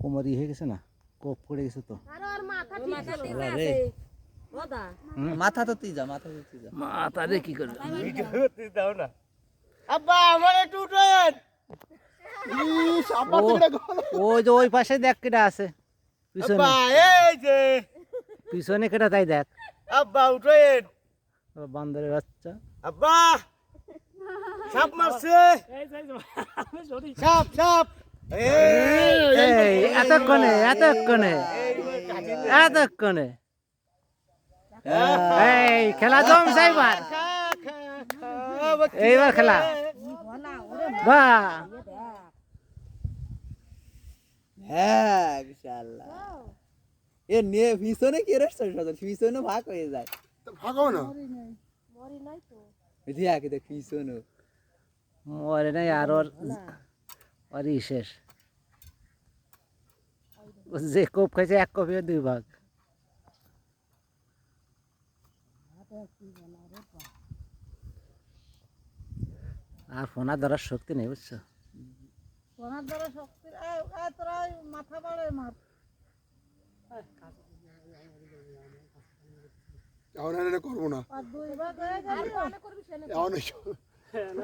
কোমর হয়ে গেছে না, কোপ পড়ে গেছে তো। মাথা তো তুই যা, মাথা রে কি করবে? আব্বা আমার একটু উঠেন। ওই যে ওই পাশে দেখ কেটা আছে পিছনে, আব্বা এই যে পিছনে কেটা তাই দেখ। আব্বা উঠেন। বান্দরের বাচ্চা। আব্বা সাপ মারছে, সাপ সাপ। এই এতক্ষণে এই খেলা জমছে এইবার, এইবার খেলা বাহ। হ্যাঁ বিশাল্লাহ। এ নিয়ে পিছনে কি রে, পিছনে ভাগ হয়ে যায়। ভাগো না, দেখ দেখ পিছনে মরে নাই আর ওর শেষ। যে কোপ খাইছে এক কপি দুই ভাগ। আর ফোনা ধরার শক্তি নেই বুঝছো। ফোনার দ্বারা শক্তি তোরা মাথা বাড়ে মার। এখন করবো না, আর দুই ভাগ হয়ে গেল। এখন